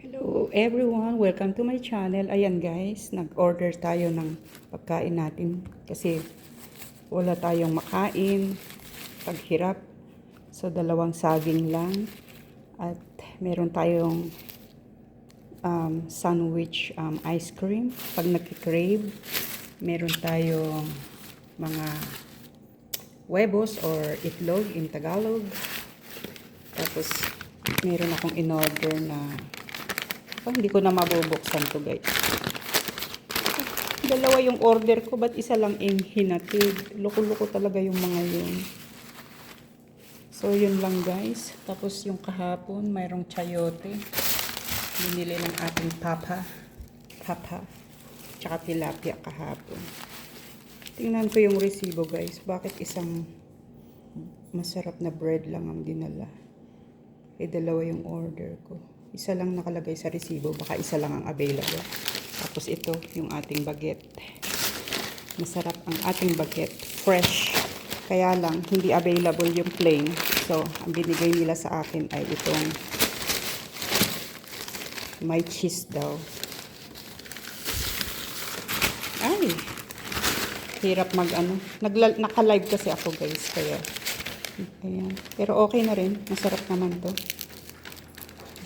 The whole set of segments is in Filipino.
Hello everyone, welcome to my channel. Ayan guys, nag-order tayo ng pagkain natin kasi wala tayong makain, paghirap. So dalawang saging lang at meron tayong sandwich ice cream. Pag nagki-crave, meron tayong mga huevos or itlog in Tagalog. Tapos meron akong in-order na hindi ko na mabubuksan to guys. Dalawa yung order ko, ba't isa lang yung hinatid? Loko-loko talaga yung mga yun. So yun lang guys. Tapos yung kahapon, mayroong chayote. Binili ng ating papa. Tsaka tilapia kahapon. Tingnan ko yung resibo guys. Bakit isang masarap na bread lang ang dinala? Dalawa yung order ko. Isa lang nakalagay sa resibo, baka isa lang ang available. Tapos ito, yung ating baguette. Masarap ang ating baguette. Fresh. Kaya lang, hindi available yung plain. So, ang binigay nila sa akin ay itong may cheese daw. Ay! Hirap naka-live kasi ako guys. Kaya, ayan. Pero okay na rin. Masarap naman to.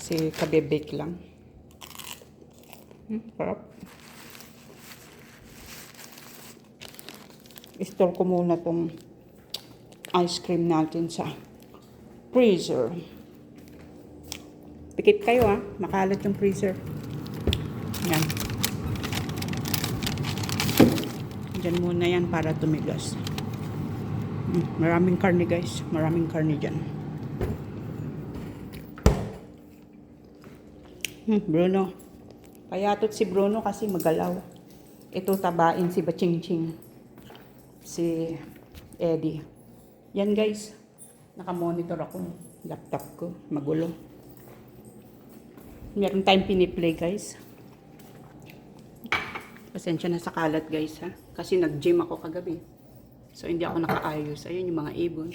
Kasi kabe-bake lang. Sarap. I-store ko muna tong ice cream natin sa freezer. Pikit kayo makalat yung freezer. Yan. Diyan muna yan para tumigas. Maraming karne guys. Maraming karne dyan. Bruno. Payatot si Bruno kasi magalaw. Ito tabain si Bachingching. Si Eddie. Yan guys. Naka-monitor ako. Laptop ko. Magulo. Meron tayong piniplay guys. Pasensya na sa kalat guys ha. Kasi nag-gym ako kagabi. So hindi ako nakaayos. Ayun yung mga ibon.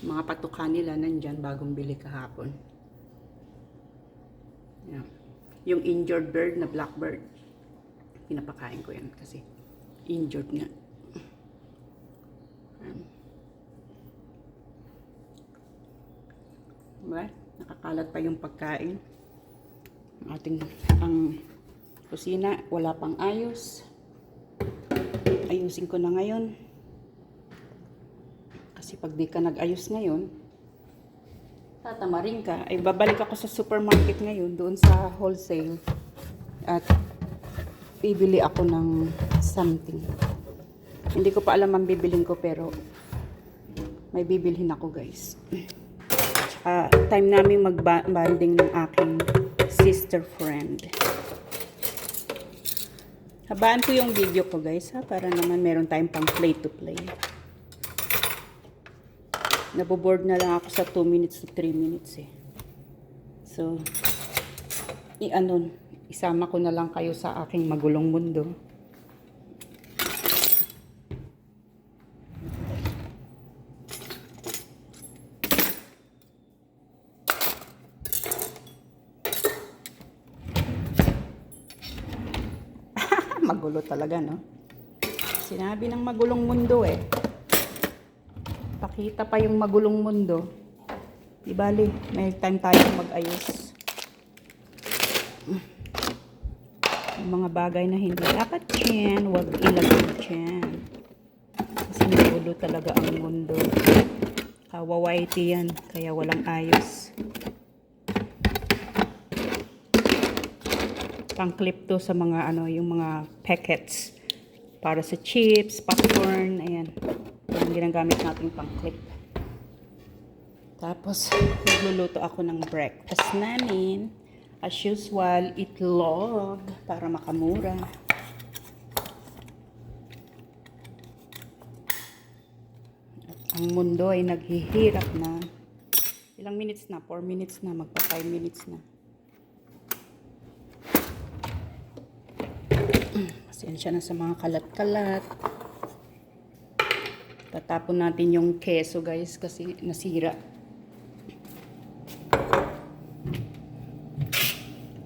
Mga patuka nila nandyan bagong bili kahapon. Yeah. Yung injured bird na blackbird, pinapakain ko yan kasi injured nga. Diba? Nakakalat pa yung pagkain. Ang kusina, wala pang ayos. Ayusin ko na ngayon. Kasi pag di ka nag-ayos ngayon, tatamarin ka. Ay babalik ako sa supermarket ngayon, doon sa wholesale. At bibili ako ng something. Hindi ko pa alam ang bibilin ko pero may bibilhin ako guys. Time namin mag-banding ng aking sister friend. Habaan ko yung video ko guys para naman meron tayong pang play to play. Naboboard na lang ako sa 2 minutes to 3 minutes So, isama ko na lang kayo sa aking magulong mundo. Magulo talaga, no? Sinabi ng magulong mundo Pakita pa yung magulong mundo. Di bali, may time tayong mag-ayos. Yung mga bagay na hindi dapat dyan, huwag ilagay dyan. Kasi magulo talaga ang mundo. Kawawaiti yan, kaya walang ayos. Pang-clip to sa mga yung mga packets. Para sa chips, popcorn, ayan. Yung ginagamit natin pang-clip. Tapos, nagluluto ako ng breakfast namin. As usual, itlog para makamura. At ang mundo ay naghihirap na. Ilang minutes na? 4 minutes na. Magpa 5 minutes na. Pasensya na sa mga kalat-kalat. Tatapon natin yung keso guys kasi nasira.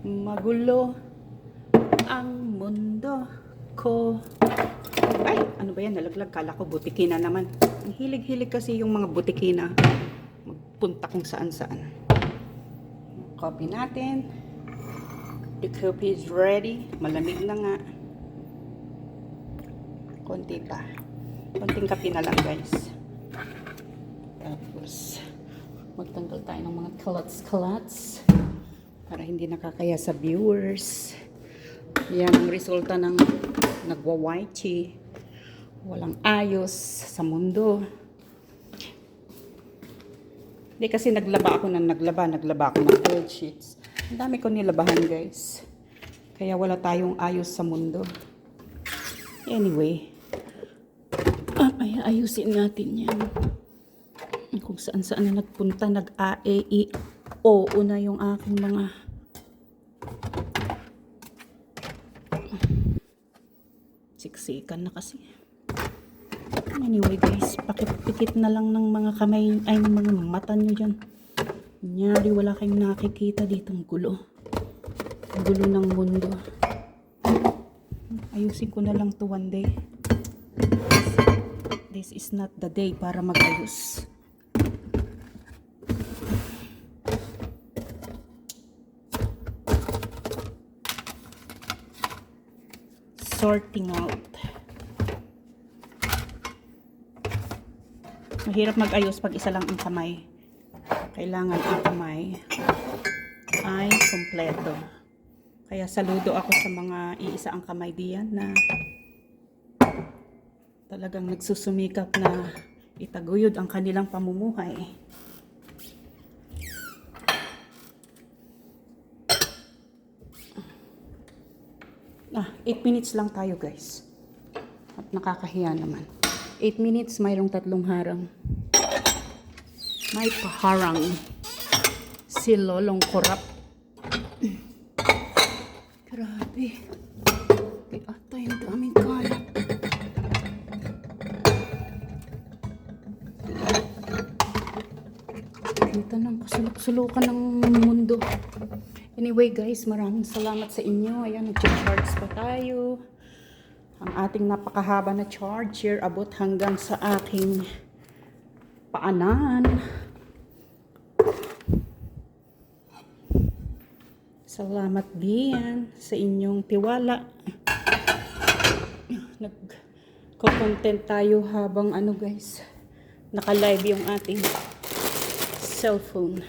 Magulo ang mundo ko. Ay, ano ba yan? Nalaglag. Kala ko butikina naman. Ang hilig-hilig kasi yung mga butikina. Magpunta kung saan-saan. Coffee natin. The coffee is ready. Malamig na nga. Konti pa. Konting kape na lang, guys. Tapos, magtanggal tayo ng mga kalats-kalats para hindi nakakaya sa viewers. Yan ang resulta ng nagwa-whitey. Walang ayos sa mundo. Hindi kasi naglaba ako ng bed sheets. Ang dami ko nilabahan, guys. Kaya wala tayong ayos sa mundo. Anyway, ay ayusin natin yan. Kung saan-saan na nagpunta, nag-A-E-I-O na yung aking mga siksikan na kasi. Anyway guys, pakipikit na lang ng mga kamay, ay ng mga mata nyo dyan. Kunyari wala kayong nakikita dito, ang gulo. Ang gulo ng mundo. Ayusin ko na lang to one day. This is not the day para mag-ayos. Sorting out. Mahirap mag-ayos pag isa lang ang kamay. Kailangan ang kamay ay kompleto. Kaya saludo ako sa mga iisa ang kamay diyan na talagang nagsusumikap na itaguyod ang kanilang pamumuhay. 8 minutes lang tayo guys. At nakakahiya naman. 8 minutes, mayroong 3 harang. May paharang. Si Lolong Korap. Grabe. Ay ata yung daming kalat. Kita ng kasulok-sulukan ng mundo. Anyway guys, maraming salamat sa inyo. Ayan, nag-charge pa tayo. Ang ating napakahaba na charger abot hanggang sa aking paanan. Salamat din sa inyong tiwala. Nag-content tayo habang ano guys, naka-live yung ating cellphone.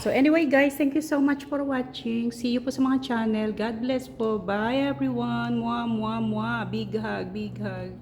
So anyway guys, thank you so much for watching. See you po sa mga channel. God bless po. Bye everyone. Mwah, mwah, mwah. Big hug, big hug.